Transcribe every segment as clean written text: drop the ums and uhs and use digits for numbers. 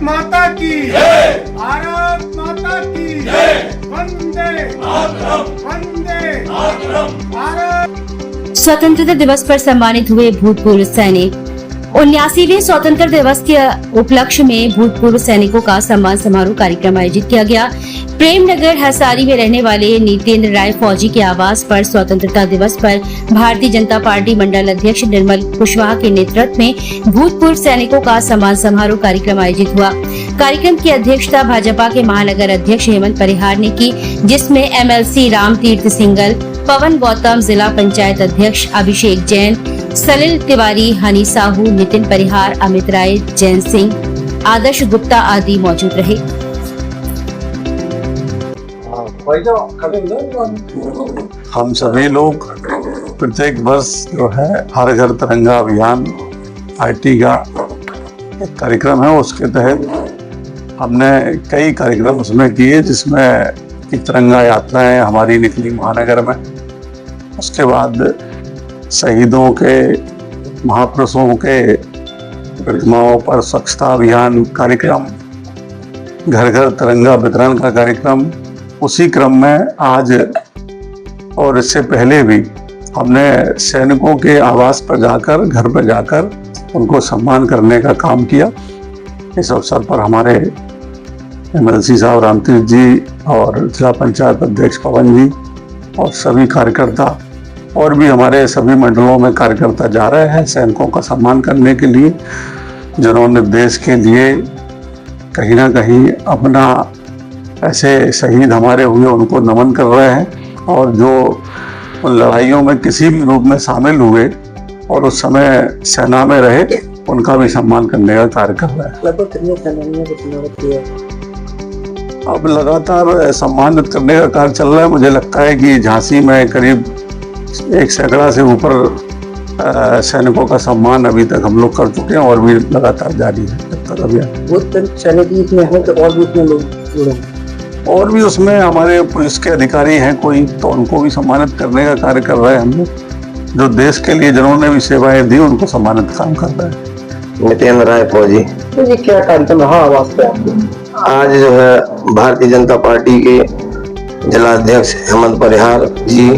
माता की जय, भारत माता की जय, वंदे मातरम, वंदे मातरम, भारत। स्वतंत्रता दिवस पर सम्मानित हुए भूतपूर्व सैनिक। 79वें स्वतंत्रता दिवस के उपलक्ष्य में भूतपूर्व सैनिकों का सम्मान समारोह कार्यक्रम आयोजित किया गया। प्रेमनगर हसारी में रहने वाले नितेंद्र राय फौजी के आवास पर स्वतंत्रता दिवस पर भारतीय जनता पार्टी मंडल अध्यक्ष निर्मल कुशवाहा के नेतृत्व में भूतपूर्व सैनिकों का सम्मान समारोह कार्यक्रम आयोजित हुआ। कार्यक्रम की अध्यक्षता भाजपा के महानगर अध्यक्ष हेमंत परिहार ने की, जिसमें MLC राम तीर्थ सिंगल, पवन गौतम, जिला पंचायत अध्यक्ष अभिषेक जैन, सलिल तिवारी, हनी साहू, नितिन परिहार, अमित राय, जैन सिंह, आदर्श गुप्ता आदि मौजूद रहे। हम सभी लोग प्रत्येक वर्ष जो है हर घर तिरंगा अभियान IT का एक कार्यक्रम है, उसके तहत हमने कई कार्यक्रम उसमें किए, जिसमें कि तिरंगा यात्राएं हमारी निकली महानगर में। उसके बाद शहीदों के, महापुरुषों के प्रतिमाओं पर स्वच्छता अभियान कार्यक्रम, घर घर तिरंगा वितरण का कार्यक्रम। उसी क्रम में आज और इससे पहले भी हमने सैनिकों के आवास पर जाकर, घर पर जाकर उनको सम्मान करने का काम किया। इस अवसर पर हमारे MLC साहब रामतीर्थ जी और जिला पंचायत अध्यक्ष पवन जी और सभी कार्यकर्ता और भी हमारे सभी मंडलों में कार्यकर्ता जा रहे हैं सैनिकों का सम्मान करने के लिए, जिन्होंने देश के लिए कहीं ना कहीं अपना, ऐसे शहीद हमारे हुए उनको नमन कर रहे हैं, और जो उन लड़ाइयों में किसी भी रूप में शामिल हुए और उस समय सेना में रहे, उनका भी सम्मान करने का कार्य कर रहे हैं। लगभग कितने सैनिकों को सम्मानित किया? अब लगातार सम्मानित करने का कार्य चल रहा है। मुझे लगता है कि झांसी में करीब 1 सैकड़ा से ऊपर सैनिकों का सम्मान अभी तक हम लोग कर चुके हैं और भी लगातार जारी है जब तक अभियान। वो सैनिक इसमें हैं तो और भी उसमें लोग जुड़े हैं? और भी उसमें हमारे पुलिस के अधिकारी हैं कोई, तो उनको भी सम्मानित करने का कार्य कर रहे हैं हम लोग। जो देश के लिए जिन्होंने भी सेवाएं दी, उनको सम्मानित काम कर रहे हैं। नितेंद्र राय फौजी। तो ये क्या कार्यक्रम रहा आवास पे आपको? आज जो है भारतीय जनता पार्टी के जिलाध्यक्ष हेमंत परिहार जी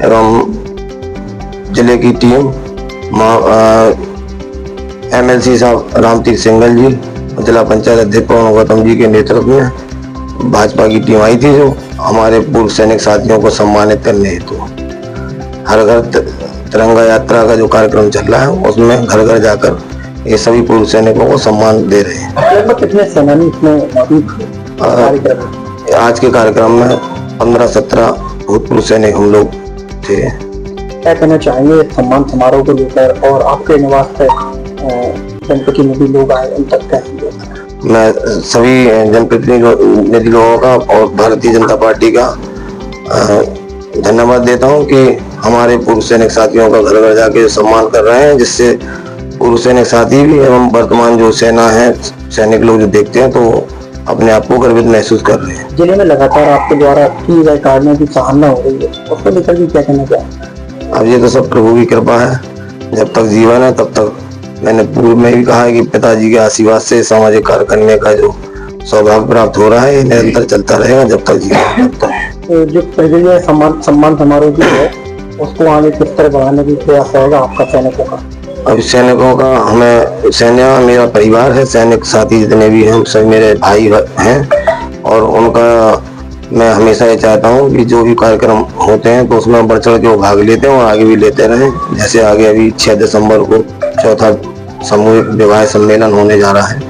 एवं जिले की टीम, MLC साहब रामतीर्थ सिंगल जी, जिला पंचायत अध्यक्ष पवन गौतम जी के नेतृत्व में भाजपा की टीम आई थी, जो हमारे पूर्व सैनिक साथियों को सम्मानित करने हेतु हर घर तिरंगा यात्रा का जो कार्यक्रम चल रहा है, उसमें घर घर जाकर ये सभी पूर्व सैनिकों को सम्मान दे रहे हैं। लगभग कितने सेनानी इसमें मौजूद कार्यक्रम? आज के कार्यक्रम में 15-17 भूतपूर्व सैनिक हम लोग थे। क्या कहना चाहेंगे सम्मान समारोह को लेकर, और आपके निवास पर जनप्रतिनिधि में भी लोग आए, उन तक क्या? मैं सभी जनप्रतिनिधि लोगों का और भारतीय जनता पार्टी का धन्यवाद देता हूं कि हमारे पूर्व सैनिक साथियों का घर घर जाके सम्मान कर रहे हैं, जिससे पूर्व सैनिक साथी भी एवं वर्तमान जो सेना है, सैनिक लोग जो देखते हैं तो अपने आप को गर्वित महसूस कर रहे हैं। जिले में लगातार आपके द्वारा की गए कार्यों की सराहना हो रही है, उसको लेकर भी क्या कहना चाहेंगे? अब ये तो सब प्रभु की कृपा है, जब तक जीवन है तब तक। मैंने पूर्व में भी कहा है कि पिताजी के आशीर्वाद से सामाजिक कार्य करने का जो सौभाग्य प्राप्त हो रहा है, ये निरंतर चलता रहेगा जब तक जीवन है तब तक। तो जो पहले सम्मान समारोह भी है, उसको आगे किस तरह बढ़ाने की प्रयास रहेगा आपका सैनिकों का? अब सैनिकों का, हमें सैन्य मेरा परिवार है, सैनिक साथी जितने भी हैं सब मेरे भाई हैं, और उनका मैं हमेशा ये चाहता हूँ कि जो भी कार्यक्रम होते हैं तो उसमें बढ़ चढ़ के वो भाग लेते हैं और आगे भी लेते रहें। जैसे आगे अभी 6 दिसंबर को 4था सामूहिक विवाह सम्मेलन होने जा रहा है,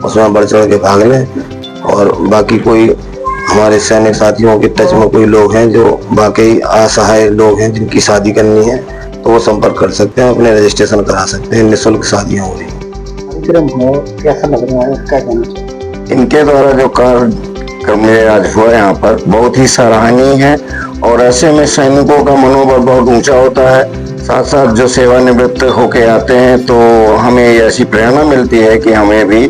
उसमें बढ़ चढ़ के भाग लें। और बाकी कोई हमारे सैनिक साथियों के टच में कोई लोग हैं जो वाकई असहाय लोग हैं, जिनकी शादी करनी है, तो वो संपर्क कर सकते हैं, अपने रजिस्ट्रेशन करा सकते हैं। निःशुल्क शादियाँ हो रही। कैसा लग रहा है, क्या कहना चाहिए? इनके द्वारा जो कार्य मेरे आज हुआ यहाँ पर बहुत ही सराहनीय है, और ऐसे में सैनिकों का मनोबल बहुत ऊंचा होता है। साथ साथ जो सेवानिवृत्त होके आते हैं तो हमें ऐसी प्रेरणा मिलती है कि हमें भी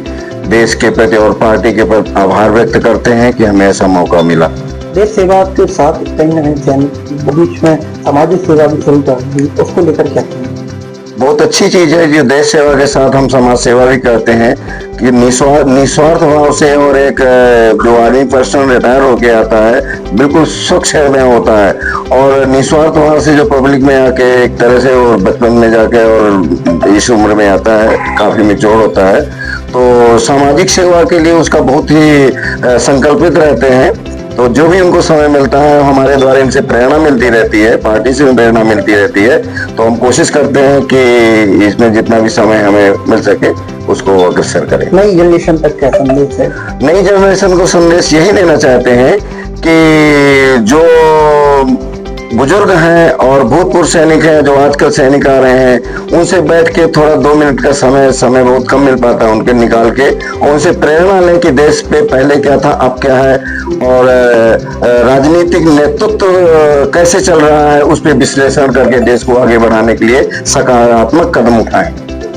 देश के प्रति और पार्टी के प्रति आभार व्यक्त करते हैं कि हमें ऐसा मौका मिला। देश सेवा के साथ कहीं न कहीं सैनिक बीच में सामाजिक सेवा भी शुरू कर दी, उसको लेकर क्या कहेंगे? बहुत अच्छी चीज है जो देश सेवा के साथ हम समाज सेवा भी करते हैं कि निस्वार्थ भाव से, और एक जो आर्मी पर्सन रिटायर होके आता है बिल्कुल स्वच्छ हृदय होता है, और निस्वार्थ भाव से जो पब्लिक में आके एक तरह से और बचपन में जाके और इस उम्र में आता है, काफी मिच्योर होता है, तो सामाजिक सेवा के लिए उसका बहुत ही संकल्पित रहते हैं। तो जो भी उनको समय मिलता है हमारे द्वारा इनसे प्रेरणा मिलती रहती है, पार्टी से भी प्रेरणा मिलती रहती है, तो हम कोशिश करते हैं कि इसमें जितना भी समय हमें मिल सके उसको अग्रसर करें। नई जनरेशन तक क्या संदेश है? नई जनरेशन को संदेश यही देना चाहते हैं कि जो बुजुर्ग हैं और भूतपूर्व सैनिक हैं, जो आजकल सैनिक आ रहे हैं, उनसे बैठ के थोड़ा 2 मिनट का समय बहुत कम मिल पाता है उनके निकाल के, और उनसे प्रेरणा लें कि देश पे पहले क्या था अब क्या है, और राजनीतिक नेतृत्व कैसे चल रहा है उस पर विश्लेषण करके देश को आगे बढ़ाने के लिए सकारात्मक कदम उठाएं।